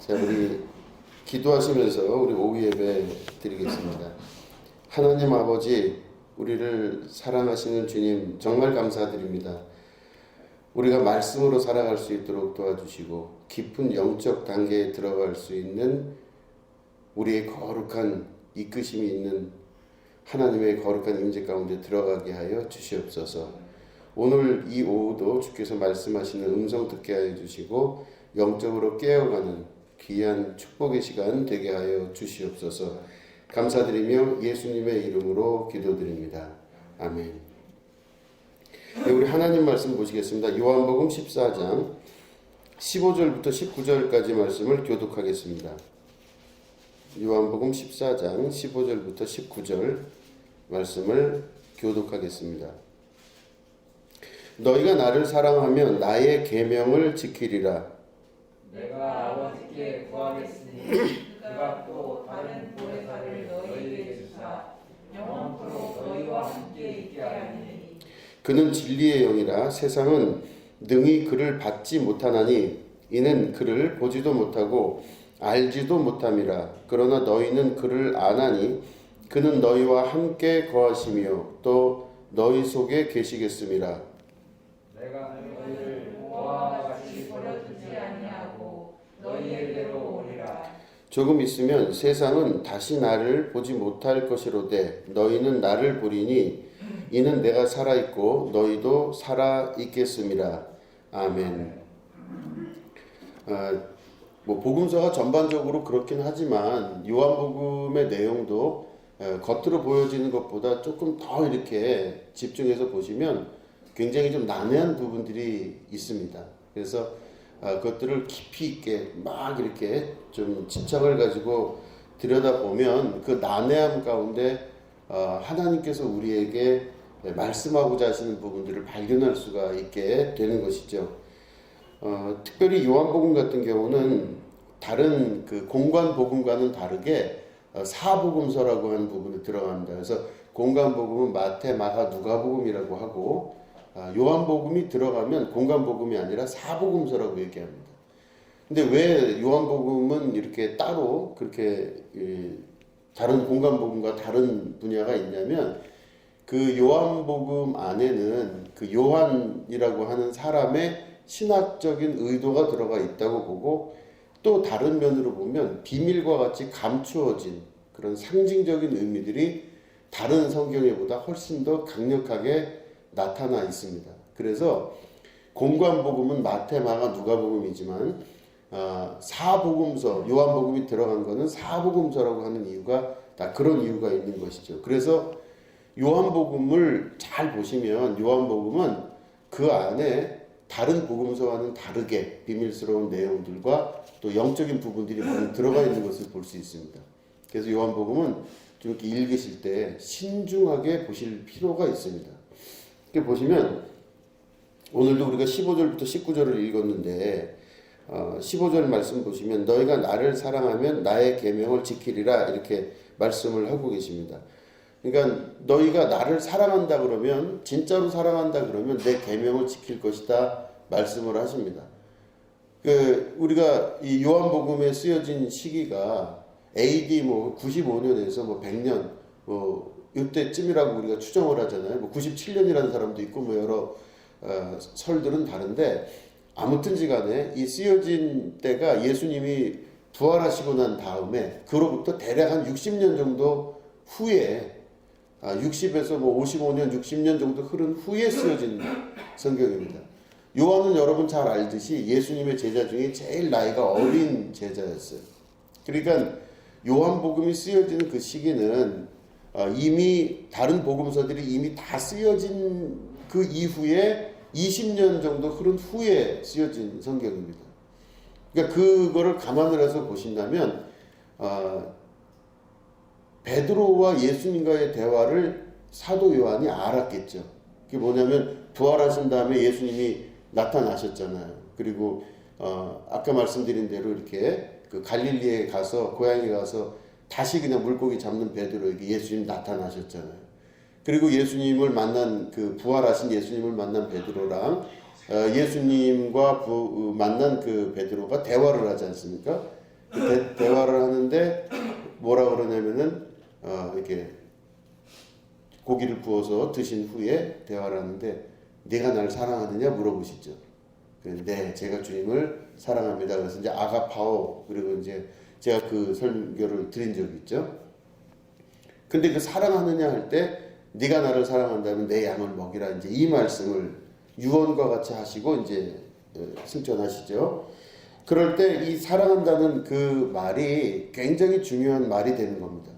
자, 우리 기도하시면서 우리 오후 예배 드리겠습니다. 하나님 아버지, 우리를 사랑하시는 주님 정말 감사드립니다. 우리가 말씀으로 살아갈 수 있도록 도와주시고 깊은 영적 단계에 들어갈 수 있는 우리의 거룩한 이끄심이 있는 하나님의 거룩한 임재 가운데 들어가게 하여 주시옵소서. 오늘 이 오후도 주께서 말씀하시는 음성 듣게 하여 주시고 영적으로 깨어가는 귀한 축복의 시간 되게 하여 주시옵소서. 감사드리며 예수님의 이름으로 기도드립니다. 아멘. 네, 우리 하나님 말씀 보시겠습니다. 요한복음 14장 15절부터 19절까지 말씀을 교독하겠습니다. 요한복음 14장 15절부터 19절 말씀을 교독하겠습니다. 너희가 나를 사랑하면 나의 계명을 지키리라. 내가 아버지께 구하겠으니 그가 또 다른 보혜사를 너희에게 주사 영원토록 너희와 함께 있게 하리니 그는 진리의 영이라. 세상은 능히 그를 받지 못하나니 이는 그를 보지도 못하고 알지도 못함이라. 그러나 너희는 그를 아나니 그는 너희와 함께 거하시며 또 너희 속에 계시겠음이라. 내가 너희를 모아와 같이 버려두지 아니하고 너희에게로 오리라. 조금 있으면 세상은 다시 나를 보지 못할 것이로되 너희는 나를 보리니 이는 내가 살아있고 너희도 살아있겠음이라. 아멘. 복음서가 전반적으로 그렇긴 하지만 요한복음의 내용도 겉으로 보여지는 것보다 조금 더 이렇게 집중해서 보시면 굉장히 좀 난해한 부분들이 있습니다. 그래서 그것들을 깊이 있게 막 이렇게 좀 집착을 가지고 들여다보면 그 난해함 가운데 하나님께서 우리에게 말씀하고자 하시는 부분들을 발견할 수가 있게 되는 것이죠. 특별히 요한복음 같은 경우는 다른 그 공관복음과는 다르게 사복음서라고 하는 부분이 들어갑니다. 그래서 공관복음은 마태, 마가, 누가복음이라고 하고 요한복음이 들어가면 공관복음이 아니라 사복음서라고 얘기합니다. 근데 왜 요한복음은 이렇게 따로 그렇게 다른 공관복음과 다른 분야가 있냐면 그 요한복음 안에는 그 요한이라고 하는 사람의 신학적인 의도가 들어가 있다고 보고 또 다른 면으로 보면 비밀과 같이 감추어진 그런 상징적인 의미들이 다른 성경에보다 훨씬 더 강력하게 나타나 있습니다. 그래서 공관복음은 마태, 마가, 누가복음이지만 사복음서, 요한복음이 들어간 거는 사복음서라고 하는 이유가 다 그런 이유가 있는 것이죠. 그래서 요한복음을 잘 보시면 요한복음은 그 안에 다른 복음서와는 다르게 비밀스러운 내용들과 또 영적인 부분들이 많이 들어가 있는 것을 볼 수 있습니다. 그래서 요한복음은 좀 이렇게 읽으실 때 신중하게 보실 필요가 있습니다. 이렇게 보시면 오늘도 우리가 15절부터 19절을 읽었는데 15절 말씀 보시면 너희가 나를 사랑하면 나의 계명을 지키리라 이렇게 말씀을 하고 계십니다. 그러니까 너희가 나를 사랑한다 그러면 진짜로 사랑한다 그러면 내 계명을 지킬 것이다 말씀을 하십니다. 우리가 이 요한복음에 쓰여진 시기가 AD 95년에서 100년 이때쯤이라고 우리가 추정을 하잖아요. 97년이라는 사람도 있고 여러 설들은 다른데 아무튼지간에 이 쓰여진 때가 예수님이 부활하시고 난 다음에 그로부터 대략 한 60년 정도 후에 60에서 55년, 60년 정도 흐른 후에 쓰여진 성경입니다. 요한은 여러분 잘 알듯이 예수님의 제자 중에 제일 나이가 어린 제자였어요. 그러니까 요한복음이 쓰여지는 그 시기는 이미 다른 복음서들이 이미 다 쓰여진 그 이후에 20년 정도 흐른 후에 쓰여진 성경입니다. 그러니까 그거를 감안을 해서 보신다면 베드로와 예수님과의 대화를 사도 요한이 알았겠죠. 그게 뭐냐면 부활하신 다음에 예수님이 나타나셨잖아요. 그리고 아까 말씀드린 대로 이렇게 그 갈릴리에 가서 고향에 가서 다시 그냥 물고기 잡는 베드로에게 예수님 나타나셨잖아요. 그리고 예수님을 만난 그 부활하신 예수님을 만난 베드로랑 예수님과 만난 그 베드로가 대화를 하지 않습니까? 대화를 하는데 뭐라 그러냐면은 이렇게 고기를 구워서 드신 후에 대화를 하는데 네가 나를 사랑하느냐 물어보시죠. 네, 제가 주님을 사랑합니다. 그래서 이제 아가파오, 그리고 이제 제가 그 설교를 드린 적이 있죠. 근데 그 사랑하느냐 할 때 네가 나를 사랑한다면 내 양을 먹이라, 이제 이 말씀을 유언과 같이 하시고 이제 승천하시죠. 그럴 때 이 사랑한다는 그 말이 굉장히 중요한 말이 되는 겁니다.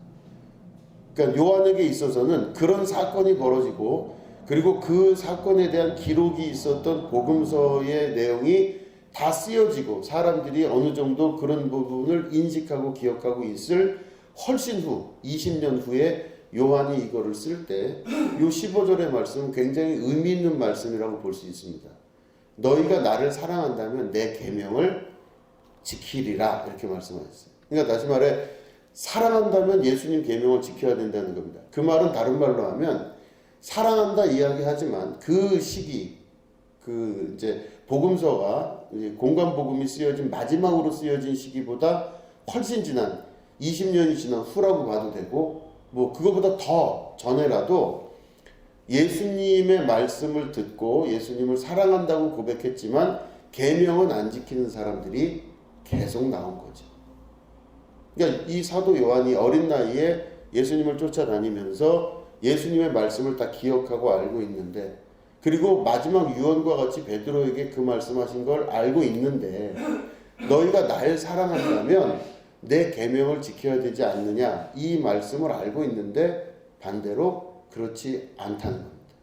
그러니까 요한에게 있어서는 그런 사건이 벌어지고, 그리고 그 사건에 대한 기록이 있었던 복음서의 내용이 다 쓰여지고, 사람들이 어느 정도 그런 부분을 인식하고 기억하고 있을 훨씬 후 20년 후에 요한이 이거를 쓸 때 요 15절의 말씀은 굉장히 의미 있는 말씀이라고 볼 수 있습니다. 너희가 나를 사랑한다면 내 계명을 지키리라, 이렇게 말씀하셨어요. 그러니까 다시 말해 사랑한다면 예수님 계명을 지켜야 된다는 겁니다. 그 말은 다른 말로 하면 사랑한다 이야기하지만 그 시기, 그 이제 복음서가 이제 공간 복음이 쓰여진 마지막으로 쓰여진 시기보다 훨씬 지난 20년이 지난 후라고 봐도 되고, 뭐 그거보다 더 전에라도 예수님의 말씀을 듣고 예수님을 사랑한다고 고백했지만 계명은 안 지키는 사람들이 계속 나온 거죠. 그러니까 이 사도 요한이 어린 나이에 예수님을 쫓아다니면서 예수님의 말씀을 다 기억하고 알고 있는데, 그리고 마지막 유언과 같이 베드로에게 그 말씀하신 걸 알고 있는데, 너희가 날 사랑한다면 내 계명을 지켜야 되지 않느냐, 이 말씀을 알고 있는데 반대로 그렇지 않다는 겁니다.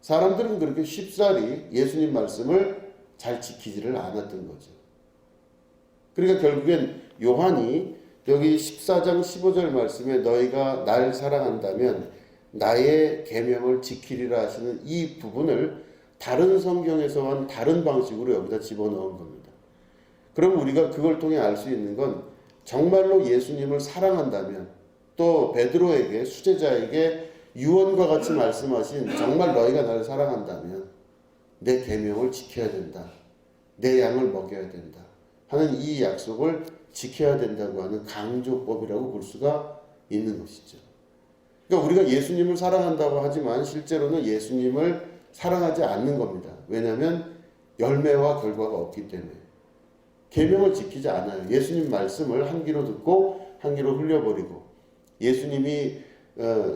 사람들은 그렇게 쉽사리 예수님 말씀을 잘 지키지를 않았던 거죠. 그러니까 결국엔 요한이 여기 14장 15절 말씀에 너희가 날 사랑한다면 나의 계명을 지키리라 하시는 이 부분을 다른 성경에서와는 다른 방식으로 여기다 집어넣은 겁니다. 그럼 우리가 그걸 통해 알 수 있는 건 정말로 예수님을 사랑한다면, 또 베드로에게, 수제자에게 유언과 같이 말씀하신 정말 너희가 나를 사랑한다면 내 계명을 지켜야 된다, 내 양을 먹여야 된다 하는 이 약속을 지켜야 된다고 하는 강조법이라고 볼 수가 있는 것이죠. 그러니까 우리가 예수님을 사랑한다고 하지만 실제로는 예수님을 사랑하지 않는 겁니다. 왜냐하면 열매와 결과가 없기 때문에. 계명을 지키지 않아요. 예수님 말씀을 한 귀로 듣고 한 귀로 흘려버리고, 예수님이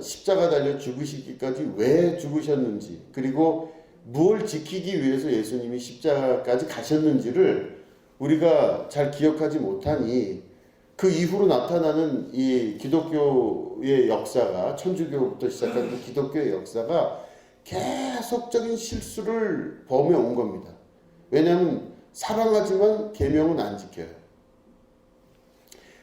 십자가 달려 죽으시기까지 왜 죽으셨는지, 그리고 무엇을 지키기 위해서 예수님이 십자가까지 가셨는지를 우리가 잘 기억하지 못하니 그 이후로 나타나는 이 기독교의 역사가, 천주교부터 시작한 그 기독교의 역사가 계속적인 실수를 범해온 겁니다. 왜냐하면 사랑하지만 계명은 안 지켜요.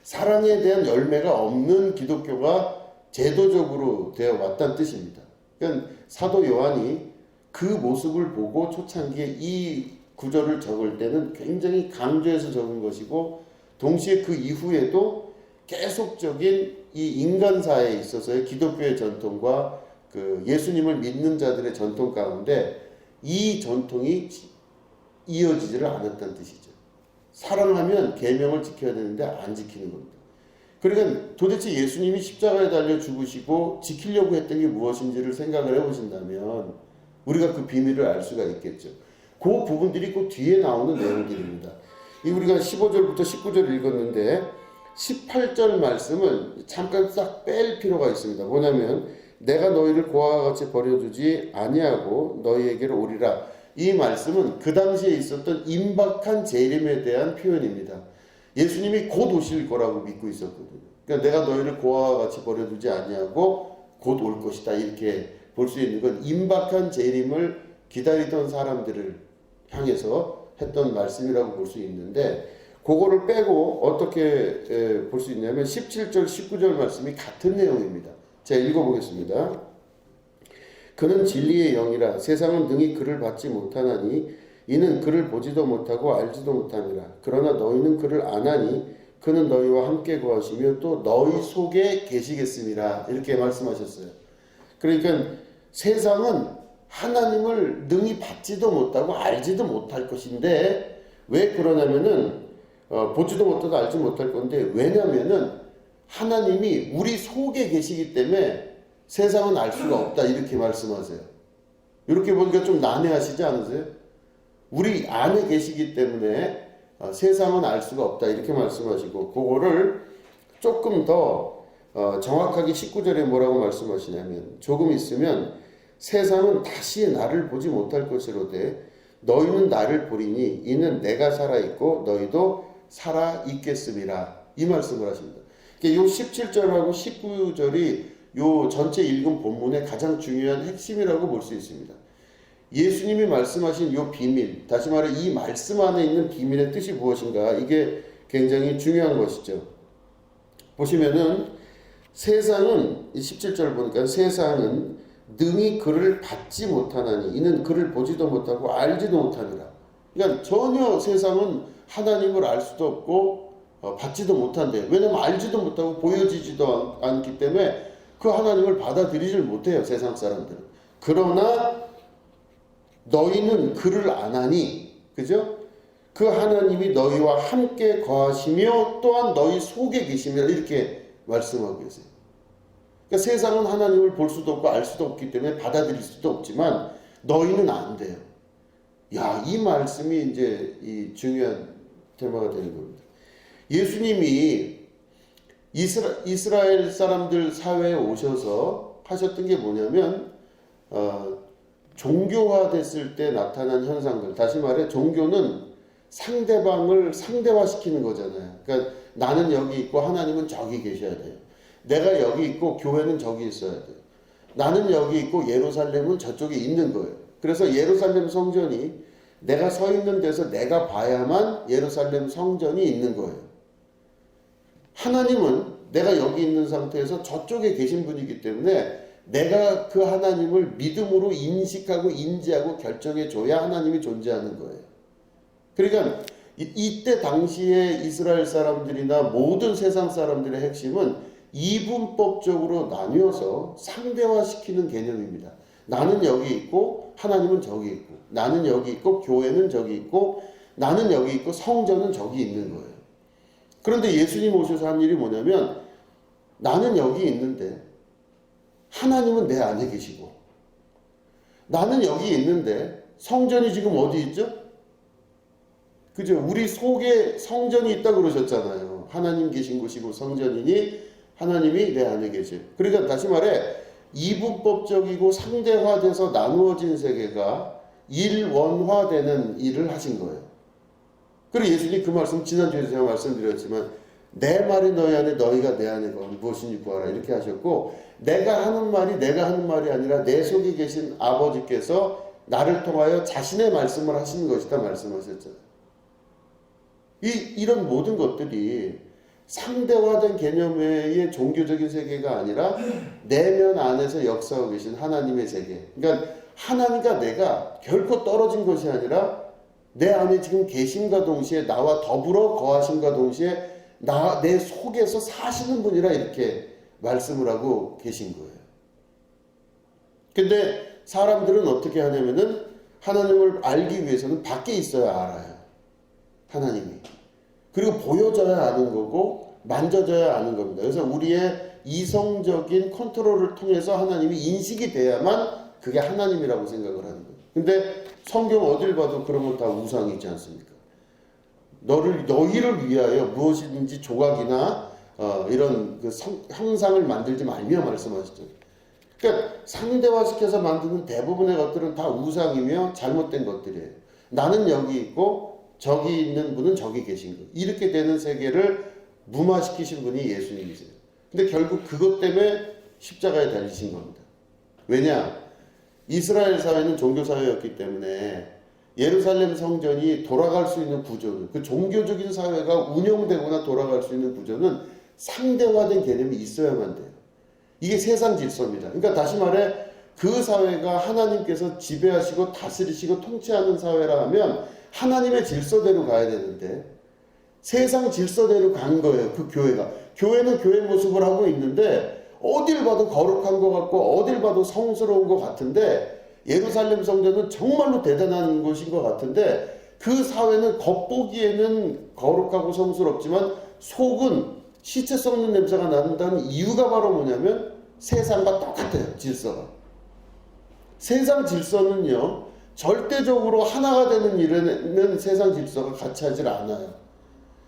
사랑에 대한 열매가 없는 기독교가 제도적으로 되어 왔다는 뜻입니다. 그러니까 사도 요한이 그 모습을 보고 초창기에 이 구절을 적을 때는 굉장히 강조해서 적은 것이고, 동시에 그 이후에도 계속적인 이 인간사에 있어서의 기독교의 전통과 그 예수님을 믿는 자들의 전통 가운데 이 전통이 이어지지를 않았다는 뜻이죠. 사랑하면 계명을 지켜야 되는데 안 지키는 겁니다. 그러니까 도대체 예수님이 십자가에 달려 죽으시고 지키려고 했던 게 무엇인지를 생각을 해보신다면 우리가 그 비밀을 알 수가 있겠죠. 그 부분들이 그 뒤에 나오는 내용들입니다. 이 우리가 15절부터 19절 읽었는데 18절 말씀은 잠깐 싹 뺄 필요가 있습니다. 뭐냐면 내가 너희를 고아와 같이 버려두지 아니하고 너희에게로 오리라. 이 말씀은 그 당시에 있었던 임박한 재림에 대한 표현입니다. 예수님이 곧 오실 거라고 믿고 있었거든요. 그러니까 내가 너희를 고아와 같이 버려두지 아니하고 곧 올 것이다, 이렇게 볼 수 있는 건 임박한 재림을 기다리던 사람들을 향해서 했던 말씀이라고 볼 수 있는데, 그거를 빼고 어떻게 볼 수 있냐면 17절 19절 말씀이 같은 내용입니다. 제가 읽어보겠습니다. 그는 진리의 영이라 세상은 능히 그를 받지 못하나니 이는 그를 보지도 못하고 알지도 못함이라. 그러나 너희는 그를 아나니 그는 너희와 함께 거하시며 또 너희 속에 계시겠습니다. 이렇게 말씀하셨어요. 그러니까 세상은 하나님을 능히 받지도 못하고 알지도 못할 것인데, 왜 그러냐면은 보지도 못하고 알지 못할 건데, 왜냐면은 하나님이 우리 속에 계시기 때문에 세상은 알 수가 없다 이렇게 말씀하세요. 이렇게 보니까 좀 난해하시지 않으세요? 우리 안에 계시기 때문에 세상은 알 수가 없다 이렇게 말씀하시고, 그거를 조금 더 정확하게 19절에 뭐라고 말씀하시냐면, 조금 있으면 세상은 다시 나를 보지 못할 것이로되 너희는 나를 보리니 이는 내가 살아있고 너희도 살아있겠음이라, 이 말씀을 하십니다. 이 17절하고 19절이 요 전체 읽은 본문의 가장 중요한 핵심이라고 볼 수 있습니다. 예수님이 말씀하신 요 비밀, 다시 말해 이 말씀 안에 있는 비밀의 뜻이 무엇인가, 이게 굉장히 중요한 것이죠. 보시면은 세상은, 17절 보니까 세상은 능히 그를 받지 못하나니 이는 그를 보지도 못하고 알지도 못하니라. 그러니까 전혀 세상은 하나님을 알 수도 없고 받지도 못한대요. 왜냐하면 알지도 못하고 보여지지도 않기 때문에 그 하나님을 받아들이질 못해요, 세상 사람들은. 그러나 너희는 그를 아나니, 그죠? 그 하나님이 너희와 함께 거하시며 또한 너희 속에 계시며, 이렇게 말씀하고 계세요. 그러니까 세상은 하나님을 볼 수도 없고 알 수도 없기 때문에 받아들일 수도 없지만 너희는 안 돼요. 야, 이 말씀이 이제 이 중요한 테마가 되는 겁니다. 예수님이 이스라엘 사람들 사회에 오셔서 하셨던 게 뭐냐면, 종교화됐을 때 나타난 현상들, 다시 말해 종교는 상대방을 상대화시키는 거잖아요. 그러니까 나는 여기 있고 하나님은 저기 계셔야 돼요. 내가 여기 있고 교회는 저기 있어야 돼요. 나는 여기 있고 예루살렘은 저쪽에 있는 거예요. 그래서 예루살렘 성전이 내가 서 있는 데서 내가 봐야만 예루살렘 성전이 있는 거예요. 하나님은 내가 여기 있는 상태에서 저쪽에 계신 분이기 때문에 내가 그 하나님을 믿음으로 인식하고 인지하고 결정해 줘야 하나님이 존재하는 거예요. 그러니까 이때 당시에 이스라엘 사람들이나 모든 세상 사람들의 핵심은 이분법적으로 나뉘어서 상대화시키는 개념입니다. 나는 여기 있고 하나님은 저기 있고, 나는 여기 있고 교회는 저기 있고, 나는 여기 있고 성전은 저기 있는 거예요. 그런데 예수님 오셔서 한 일이 뭐냐면, 나는 여기 있는데 하나님은 내 안에 계시고, 나는 여기 있는데 성전이 지금 어디 있죠? 그죠? 우리 속에 성전이 있다고 그러셨잖아요. 하나님 계신 곳이고 성전이니 하나님이 내 안에 계세요. 그러니까 다시 말해 이분법적이고 상대화돼서 나누어진 세계가 일원화되는 일을 하신 거예요. 그리고 예수님 그 말씀 지난주에 제가 말씀드렸지만, 내 말이 너희 안에 너희가 내 안에 무엇인지 구하라 이렇게 하셨고, 내가 하는 말이 아니라 내 속에 계신 아버지께서 나를 통하여 자신의 말씀을 하시는 것이다 말씀하셨잖아요. 이런 모든 것들이 상대화된 개념의 종교적인 세계가 아니라 내면 안에서 역사하고 계신 하나님의 세계. 그러니까 하나님과 내가 결코 떨어진 것이 아니라 내 안에 지금 계심과 동시에 나와 더불어 거하심과 동시에 내 속에서 사시는 분이라 이렇게 말씀을 하고 계신 거예요. 근데 사람들은 어떻게 하냐면은 하나님을 알기 위해서는 밖에 있어야 알아요. 하나님이. 그리고 보여져야 아는 거고 만져져야 아는 겁니다. 그래서 우리의 이성적인 컨트롤을 통해서 하나님이 인식이 돼야만 그게 하나님이라고 생각을 하는 거예요. 근데 성경 어딜 봐도 그런 건 다 우상이지 않습니까? 너희를 위하여 무엇이든지 조각이나 이런 그 형상을 만들지 말며 말씀하시죠. 그러니까 상대화시켜서 만드는 대부분의 것들은 다 우상이며 잘못된 것들이에요. 나는 여기 있고 저기 있는 분은 저기 계신 거. 이렇게 되는 세계를 무마시키신 분이 예수님이세요. 근데 결국 그것 때문에 십자가에 달리신 겁니다. 왜냐? 이스라엘 사회는 종교사회였기 때문에 예루살렘 성전이 돌아갈 수 있는 구조는, 그 종교적인 사회가 운영되거나 돌아갈 수 있는 구조는 상대화된 개념이 있어야만 돼요. 이게 세상 질서입니다. 그러니까 다시 말해 그 사회가 하나님께서 지배하시고 다스리시고 통치하는 사회라 하면 하나님의 질서대로 가야 되는데 세상 질서대로 간 거예요. 그 교회가. 교회는 교회 모습을 하고 있는데 어딜 봐도 거룩한 것 같고 어딜 봐도 성스러운 것 같은데, 예루살렘 성전은 정말로 대단한 곳인 것 같은데 그 사회는 겉보기에는 거룩하고 성스럽지만 속은 시체 썩는 냄새가 난다는 이유가 바로 뭐냐면 세상과 똑같아요. 질서가. 세상 질서는요, 절대적으로 하나가 되는 일에는 세상 질서가 같이 하질 않아요.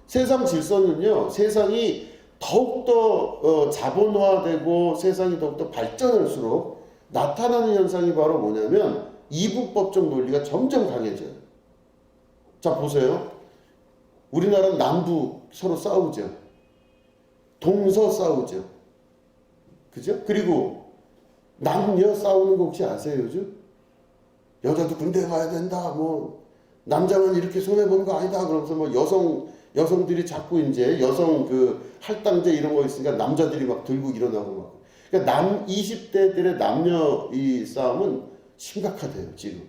세상 질서는요, 세상이 더욱더 자본화되고 세상이 더욱더 발전할수록 나타나는 현상이 바로 뭐냐면 이분법적 논리가 점점 강해져요. 자, 보세요. 우리나라는 남북 서로 싸우죠. 동서 싸우죠. 그죠? 그리고 남녀 싸우는 거 혹시 아세요, 요즘? 여자도 군대 가야 된다, 뭐, 남자만 이렇게 손해보는 거 아니다, 그러면서 뭐 여성들이 자꾸 이제 여성 그 할당제 이런 거 있으니까 남자들이 막 들고 일어나고 막. 그러니까 20대들의 남녀 이 싸움은 심각하대요, 지금.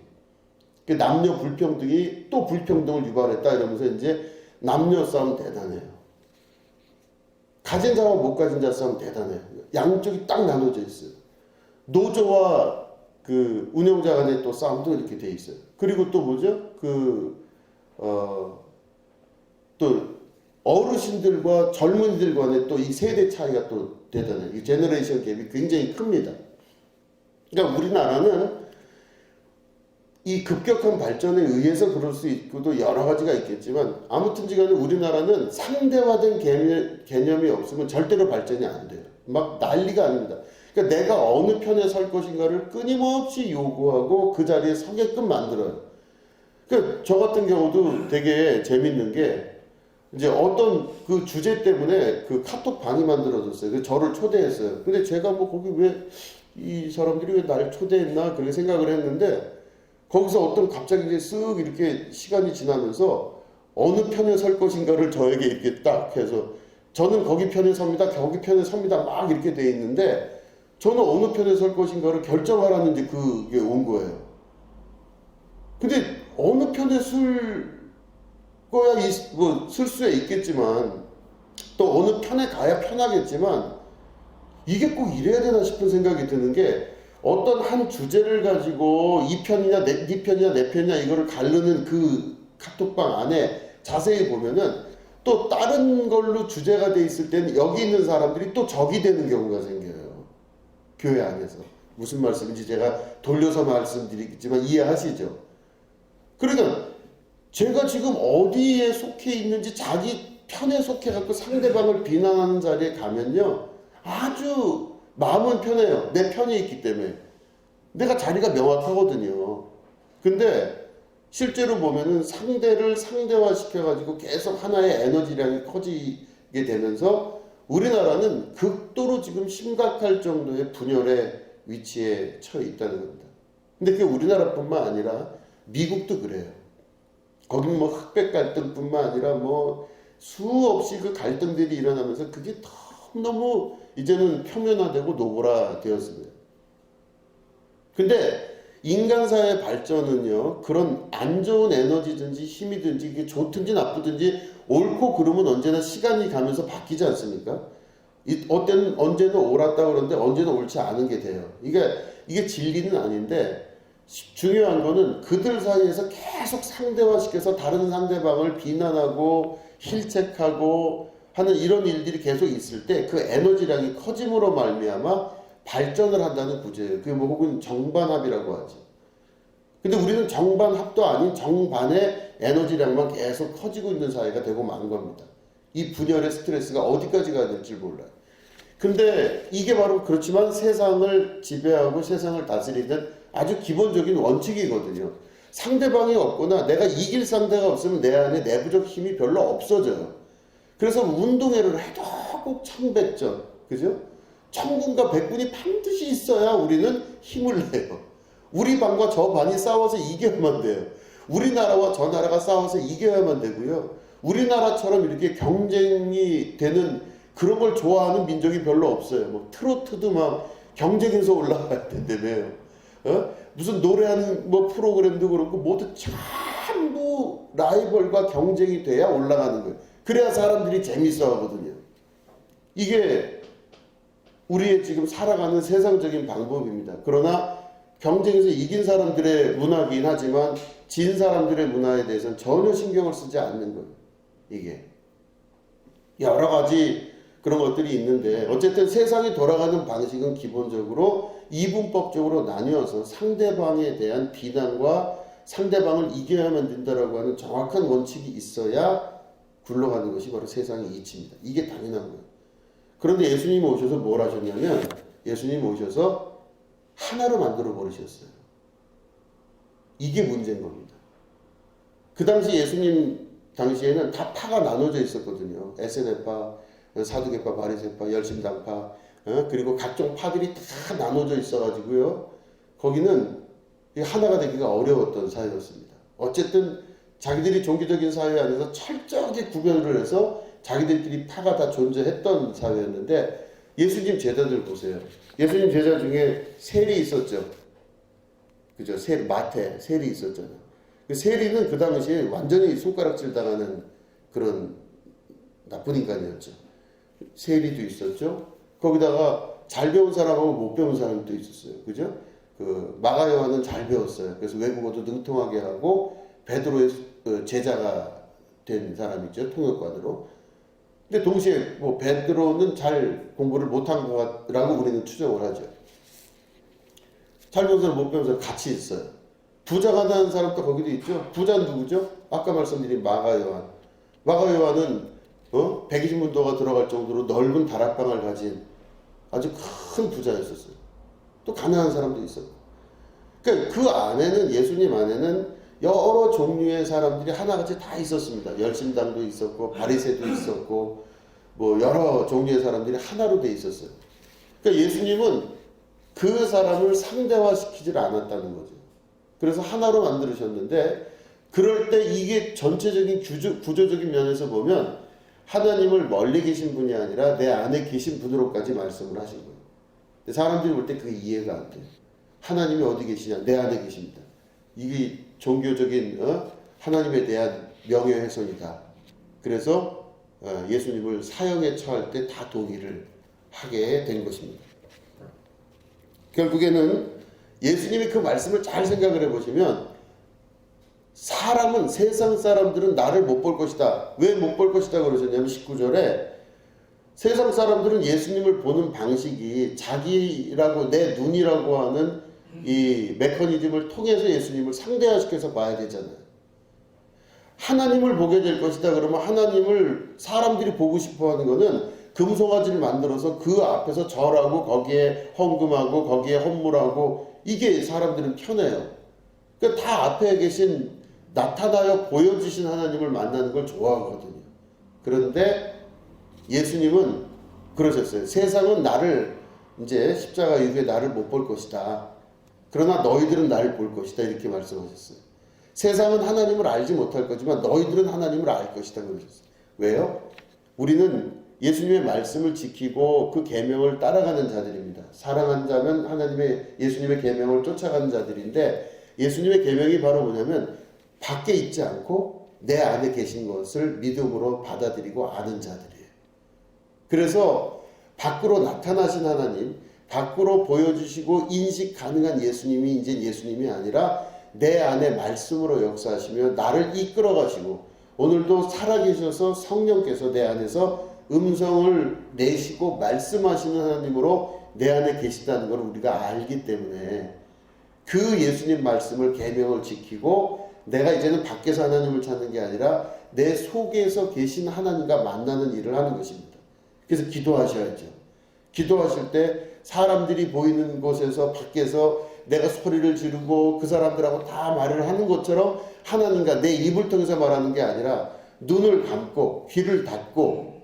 남녀 불평등이 또 불평등을 유발했다 이러면서 이제 남녀 싸움 대단해요. 가진 자와 못 가진 자 싸움 대단해요. 양쪽이 딱 나눠져 있어요. 노조와 그 운영자 간의 또 싸움도 이렇게 돼 있어요. 그리고 또 뭐죠? 또 어르신들과 젊은이들 간의 또 이 세대 차이가 또 대단해요. 이 제너레이션 갭이 굉장히 큽니다. 그러니까 우리나라는 이 급격한 발전에 의해서 그럴 수 있고도 여러 가지가 있겠지만 아무튼지간에 우리나라는 상대화된 개념이 없으면 절대로 발전이 안 돼요. 막 난리가 아닙니다. 그러니까 내가 어느 편에 설 것인가를 끊임없이 요구하고 그 자리에 서게끔 만들어요. 그러니까 저 같은 경우도 되게 재밌는 게 이제 어떤 그 주제 때문에 그 카톡 방이 만들어졌어요. 그래서 저를 초대했어요. 근데 제가 뭐 거기 왜 이 사람들이 왜 날 초대했나 그렇게 생각을 했는데 거기서 어떤 갑자기 쓱 이렇게 시간이 지나면서 어느 편에 설 것인가를 저에게 이렇게 딱 해서 저는 거기 편에 섭니다. 거기 편에 섭니다. 막 이렇게 돼 있는데 저는 어느 편에 설 것인가를 결정하라는 이제 그게 온 거예요. 근데 어느 편에 쓸 거야 뭐 쓸 수야 있겠지만 또 어느 편에 가야 편하겠지만 이게 꼭 이래야 되나 싶은 생각이 드는 게 어떤 한 주제를 가지고 이 편이냐 네 편이냐 내 편이냐 이거를 가르는 그 카톡방 안에 자세히 보면은 또 다른 걸로 주제가 돼 있을 때는 여기 있는 사람들이 또 적이 되는 경우가 생겨요. 교회 안에서. 무슨 말씀인지 제가 돌려서 말씀드리겠지만 이해하시죠? 그러니까 제가 지금 어디에 속해 있는지 자기 편에 속해 갖고 상대방을 비난하는 자리에 가면요. 아주 마음은 편해요. 내 편에 있기 때문에. 내가 자리가 명확하거든요. 근데 실제로 보면은 상대를 상대화시켜가지고 계속 하나의 에너지량이 커지게 되면서 우리나라는 극도로 지금 심각할 정도의 분열의 위치에 처해 있다는 겁니다. 근데 그게 우리나라뿐만 아니라 미국도 그래요. 거긴 뭐 흑백 갈등뿐만 아니라 뭐 수없이 그 갈등들이 일어나면서 그게 너무 이제는 표면화되고 노골화되었습니다. 근데 인간사의 발전은요, 그런 안 좋은 에너지든지 힘이든지 이게 좋든지 나쁘든지 옳고 그름은 언제나 시간이 가면서 바뀌지 않습니까? 언제는 옳았다 그러는데 언제는 옳지 않은 게 돼요. 이게 진리는 아닌데 중요한 거는 그들 사이에서 계속 상대화시켜서 다른 상대방을 비난하고 힐책하고 하는 이런 일들이 계속 있을 때 그 에너지량이 커짐으로 말미암아 발전을 한다는 구조예요. 그게 뭐 혹은 정반합이라고 하지. 근데 우리는 정반합도 아닌 정반의 에너지량만 계속 커지고 있는 사회가 되고 만 겁니다. 이 분열의 스트레스가 어디까지 가야 될지 몰라요. 근데 이게 바로 그렇지만 세상을 지배하고 세상을 다스리는 아주 기본적인 원칙이거든요. 상대방이 없거나 내가 이길 상대가 없으면 내 안에 내부적 힘이 별로 없어져요. 그래서 운동회를 해도 꼭 청백전, 그죠? 청군과 백군이 반드시 있어야 우리는 힘을 내요. 우리 반과 저 반이 싸워서 이겨야만 돼요. 우리나라와 저 나라가 싸워서 이겨야만 되고요. 우리나라처럼 이렇게 경쟁이 되는 그런 걸 좋아하는 민족이 별로 없어요. 뭐 트로트도 막 경쟁에서 올라가야 된다며요. 무슨 노래하는 뭐 프로그램도 그렇고 모두 전부 라이벌과 경쟁이 돼야 올라가는 거예요. 그래야 사람들이 재밌어 하거든요. 이게 우리의 지금 살아가는 세상적인 방법입니다. 그러나 경쟁에서 이긴 사람들의 문화이긴 하지만 진 사람들의 문화에 대해서는 전혀 신경을 쓰지 않는 거예요. 이게 여러 가지 그런 것들이 있는데 어쨌든 세상이 돌아가는 방식은 기본적으로 이분법적으로 나뉘어서 상대방에 대한 비난과 상대방을 이겨야만 된다라고 하는 정확한 원칙이 있어야 굴러가는 것이 바로 세상의 이치입니다. 이게 당연한 거예요. 그런데 예수님이 오셔서 뭘 하셨냐면 예수님이 오셔서 하나로 만들어 버리셨어요. 이게 문제인 겁니다. 그 당시 예수님 당시에는 다 파가 나눠져 있었거든요. 에세네파, 사두개파, 바리새파, 열심당파, 그리고 각종 파들이 다 나눠져 있어가지고요. 거기는 하나가 되기가 어려웠던 사회였습니다. 어쨌든 자기들이 종교적인 사회 안에서 철저하게 구별을 해서 자기들끼리 파가 다 존재했던 사회였는데 예수님 제자들 보세요. 예수님 제자 중에 세리 있었죠. 그죠? 마태, 세리 있었잖아요. 그 세리는 그 당시에 완전히 손가락질 당하는 그런 나쁜 인간이었죠. 세리도 있었죠. 거기다가 잘 배운 사람하고 못 배운 사람도 있었어요. 그죠? 그 마가 요한은 잘 배웠어요. 그래서 외국어도 능통하게 하고 베드로의 제자가 된 사람이죠. 통역관으로. 근데 동시에 뭐 베드로는 잘 공부를 못한 거라고 우리는 추정을 하죠. 잘 배운 사람 못 배운 사람 같이 있어요. 부자가 나는 사람도 거기도 있죠. 부자는 누구죠? 아까 말씀드린 마가 요한. 마가 요한은 120문도가 들어갈 정도로 넓은 다락방을 가진 아주 큰 부자였었어요. 또 가난한 사람도 있었고. 그러니까 그 안에는 예수님 안에는 여러 종류의 사람들이 하나같이 다 있었습니다. 열심당도 있었고 바리새도 있었고 뭐 여러 종류의 사람들이 하나로 돼 있었어요. 그러니까 예수님은 그 사람을 상대화시키질 않았다는 거죠. 그래서 하나로 만들으셨는데 그럴 때 이게 전체적인 구조적인 면에서 보면 하나님을 멀리 계신 분이 아니라 내 안에 계신 분으로까지 말씀을 하신 거예요. 근데 사람들이 볼 때 그게 이해가 안 돼요. 하나님이 어디 계시냐? 내 안에 계십니다. 이게 종교적인 하나님에 대한 명예훼손이다. 그래서 예수님을 사형에 처할 때 다 동의를 하게 된 것입니다. 결국에는 예수님이 그 말씀을 잘 생각을 해보시면 사람은 세상 사람들은 나를 못 볼 것이다. 왜 못 볼 것이다 그러셨냐면 19절에 세상 사람들은 예수님을 보는 방식이 자기라고 내 눈이라고 하는 이 메커니즘을 통해서 예수님을 상대화시켜서 봐야 되잖아요. 하나님을 보게 될 것이다 그러면 하나님을 사람들이 보고 싶어 하는 거는 금송아지를 만들어서 그 앞에서 절하고 거기에 헌금하고 거기에 헌물하고 이게 사람들은 편해요. 그러니까 다 앞에 계신 나타나여 보여주신 하나님을 만나는 걸 좋아하거든요. 그런데 예수님은 그러셨어요. 세상은 나를 이제 십자가 이후에 나를 못 볼 것이다. 그러나 너희들은 나를 볼 것이다. 이렇게 말씀하셨어요. 세상은 하나님을 알지 못할 거지만 너희들은 하나님을 알 것이다. 그러셨어요. 왜요? 우리는 예수님의 말씀을 지키고 그 계명을 따라가는 자들입니다. 사랑하는 자면 예수님의 계명을 쫓아가는 자들인데 예수님의 계명이 바로 뭐냐면 밖에 있지 않고 내 안에 계신 것을 믿음으로 받아들이고 아는 자들이에요. 그래서 밖으로 나타나신 하나님, 밖으로 보여주시고 인식 가능한 예수님이 이제 예수님이 아니라 내 안에 말씀으로 역사하시며 나를 이끌어 가시고 오늘도 살아계셔서 성령께서 내 안에서 음성을 내시고 말씀하시는 하나님으로 내 안에 계시다는 걸 우리가 알기 때문에 그 예수님 말씀을 계명을 지키고 내가 이제는 밖에서 하나님을 찾는 게 아니라 내 속에서 계신 하나님과 만나는 일을 하는 것입니다. 그래서 기도하셔야죠. 기도하실 때 사람들이 보이는 곳에서 밖에서 내가 소리를 지르고 그 사람들하고 다 말을 하는 것처럼 하나님과 내 입을 통해서 말하는 게 아니라 눈을 감고 귀를 닫고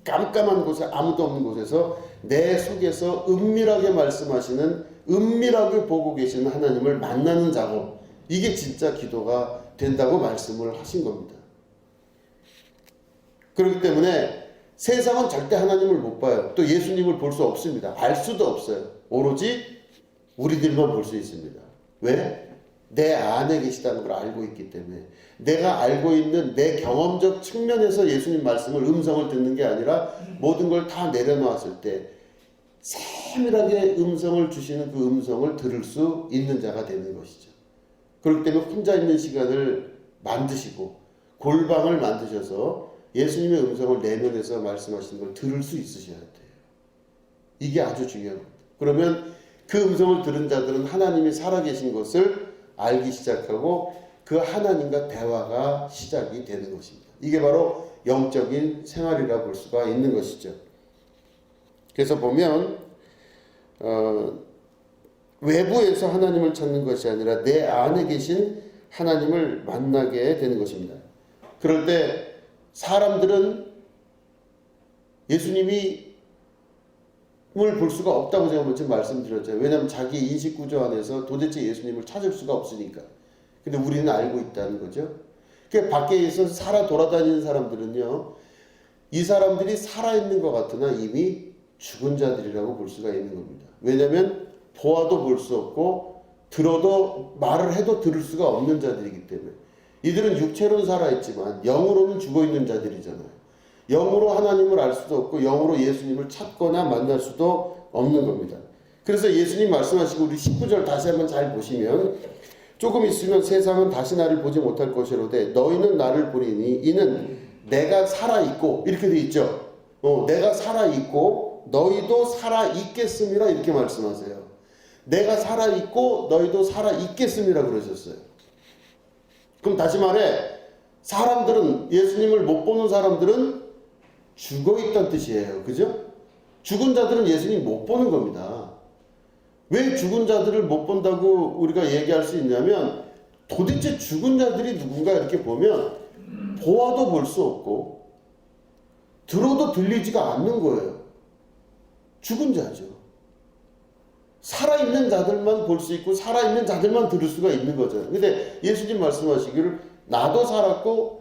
깜깜한 곳에 아무도 없는 곳에서 내 속에서 은밀하게 말씀하시는 은밀하게 보고 계시는 하나님을 만나는 작업, 이게 진짜 기도가 된다고 말씀을 하신 겁니다. 그렇기 때문에 세상은 절대 하나님을 못 봐요. 또 예수님을 볼 수 없습니다. 알 수도 없어요. 오로지 우리들만 볼 수 있습니다. 왜? 내 안에 계시다는 걸 알고 있기 때문에. 내가 알고 있는 내 경험적 측면에서 예수님 말씀을 음성을 듣는 게 아니라 모든 걸 다 내려놓았을 때 세밀하게 음성을 주시는 그 음성을 들을 수 있는 자가 되는 것이죠. 그렇기 때문에 혼자 있는 시간을 만드시고 골방을 만드셔서 예수님의 음성을 내면에서 말씀하시는 걸 들을 수 있으셔야 돼요. 이게 아주 중요한 겁니다. 그러면 그 음성을 들은 자들은 하나님이 살아계신 것을 알기 시작하고 그 하나님과 대화가 시작이 되는 것입니다. 이게 바로 영적인 생활이라 볼 수가 있는 것이죠. 그래서 보면 외부에서 하나님을 찾는 것이 아니라 내 안에 계신 하나님을 만나게 되는 것입니다. 그럴 때 사람들은 예수님이 볼 수가 없다고 제가 먼저 말씀드렸잖아요. 왜냐하면 자기 인식 구조 안에서 도대체 예수님을 찾을 수가 없으니까. 근데 우리는 알고 있다는 거죠. 그러니까 밖에서 살아 돌아다니는 사람들은요, 이 사람들이 살아있는 것 같으나 이미 죽은 자들이라고 볼 수가 있는 겁니다. 왜냐하면 보아도 볼 수 없고 들어도 말을 해도 들을 수가 없는 자들이기 때문에. 이들은 육체로는 살아있지만 영으로는 죽어있는 자들이잖아요. 영으로 하나님을 알 수도 없고 영으로 예수님을 찾거나 만날 수도 없는 겁니다. 그래서 예수님 말씀하시고 우리 19절 다시 한번 잘 보시면 조금 있으면 세상은 다시 나를 보지 못할 것이로되 너희는 나를 보리니 이는 내가 살아있고 이렇게 돼 있죠. 내가 살아있고 너희도 살아있겠음이라 이렇게 말씀하세요. 내가 살아있고 너희도 살아있겠음이라 그러셨어요. 그럼 다시 말해 사람들은 예수님을 못 보는 사람들은 죽어있다는 뜻이에요. 그죠? 죽은 자들은 예수님 못 보는 겁니다. 왜 죽은 자들을 못 본다고 우리가 얘기할 수 있냐면 도대체 죽은 자들이 누군가 이렇게 보면 보아도 볼 수 없고 들어도 들리지가 않는 거예요. 죽은 자죠. 살아있는 자들만 볼 수 있고 살아있는 자들만 들을 수가 있는 거잖아요. 근데 예수님 말씀하시기를 나도 살았고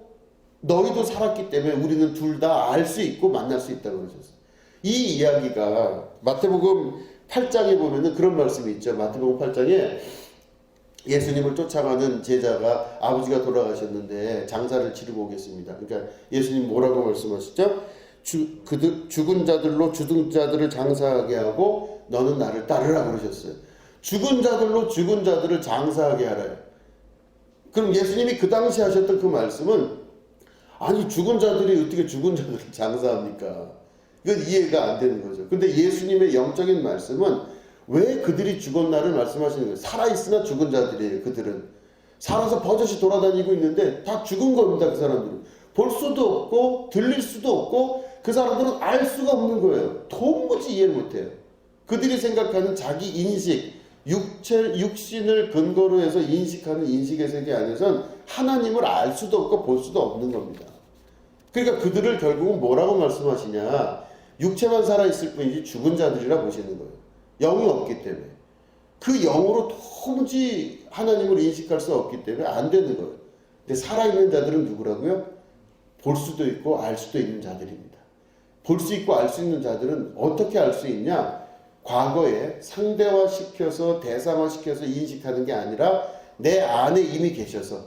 너희도 살았기 때문에 우리는 둘 다 알 수 있고 만날 수 있다고 그러셨어요. 이 이야기가 마태복음 8장에 보면은 그런 말씀이 있죠. 마태복음 8장에 예수님을 쫓아가는 제자가 아버지가 돌아가셨는데 장사를 치르고 오겠습니다. 그러니까 예수님 뭐라고 말씀하시죠? 죽은 자들로 죽은 자들을 장사하게 하고 너는 나를 따르라 그러셨어요. 죽은 자들로 죽은 자들을 장사하게 하래요. 그럼 예수님이 그 당시 하셨던 그 말씀은 아니 죽은 자들이 어떻게 죽은 자들을 장사합니까? 이건 이해가 안 되는 거죠. 근데 예수님의 영적인 말씀은 왜 그들이 죽었나를 말씀하시는 거예요. 살아있으나 죽은 자들이에요. 그들은 살아서 버젓이 돌아다니고 있는데 다 죽은 겁니다. 그 사람들은 볼 수도 없고 들릴 수도 없고 그 사람들은 알 수가 없는 거예요. 도무지 이해를 못해요. 그들이 생각하는 자기 인식, 육신을 근거로 해서 인식하는 인식의 세계 안에서는 하나님을 알 수도 없고 볼 수도 없는 겁니다. 그러니까 그들을 결국은 뭐라고 말씀하시냐, 육체만 살아있을 뿐이지 죽은 자들이라 보시는 거예요. 영이 없기 때문에. 그 영으로 도무지 하나님을 인식할 수 없기 때문에 안 되는 거예요. 근데 살아있는 자들은 누구라고요? 볼 수도 있고 알 수도 있는 자들입니다. 볼 수 있고 알 수 있는 자들은 어떻게 알 수 있냐? 과거에 상대화시켜서 대상화시켜서 인식하는 게 아니라 내 안에 이미 계셔서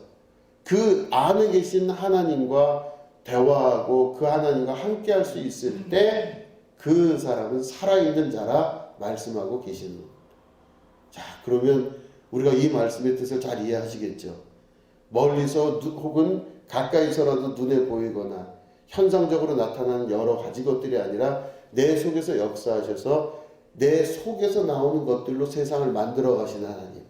그 안에 계신 하나님과 대화하고 그 하나님과 함께 할 수 있을 때 그 사람은 살아있는 자라 말씀하고 계시는 겁니다. 자, 그러면 우리가 이 말씀의 뜻을 잘 이해하시겠죠? 멀리서 혹은 가까이서라도 눈에 보이거나 현상적으로 나타나는 여러 가지 것들이 아니라 내 속에서 역사하셔서 내 속에서 나오는 것들로 세상을 만들어 가신 하나님,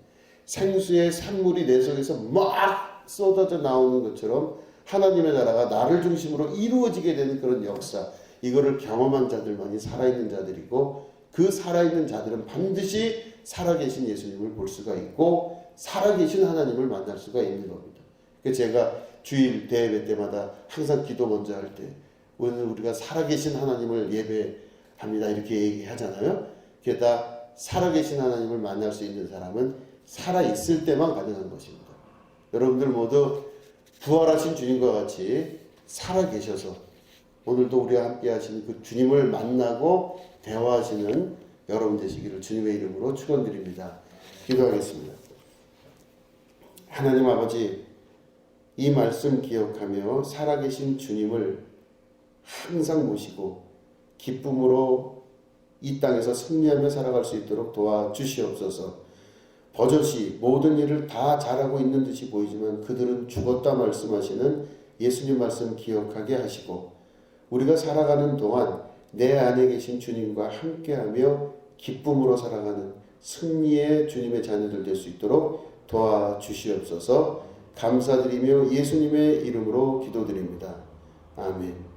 생수의 산물이 내 속에서 막 쏟아져 나오는 것처럼 하나님의 나라가 나를 중심으로 이루어지게 되는 그런 역사, 이거를 경험한 자들만이 살아있는 자들이고 그 살아있는 자들은 반드시 살아계신 예수님을 볼 수가 있고 살아계신 하나님을 만날 수가 있는 겁니다. 제가 주일 대예배 때마다 항상 기도 먼저 할 때 오늘 우리가 살아계신 하나님을 예배합니다 이렇게 얘기하잖아요. 게다가 살아계신 하나님을 만날 수 있는 사람은 살아있을 때만 가능한 것입니다. 여러분들 모두 부활하신 주님과 같이 살아계셔서 오늘도 우리와 함께 하시는 그 주님을 만나고 대화하시는 여러분 되시기를 주님의 이름으로 축원드립니다. 기도하겠습니다. 하나님 아버지, 이 말씀 기억하며 살아계신 주님을 항상 모시고 기쁨으로 이 땅에서 승리하며 살아갈 수 있도록 도와주시옵소서. 버젓이 모든 일을 다 잘하고 있는 듯이 보이지만 그들은 죽었다 말씀하시는 예수님 말씀 기억하게 하시고 우리가 살아가는 동안 내 안에 계신 주님과 함께하며 기쁨으로 살아가는 승리의 주님의 자녀들 될 수 있도록 도와주시옵소서. 감사드리며 예수님의 이름으로 기도드립니다. 아멘.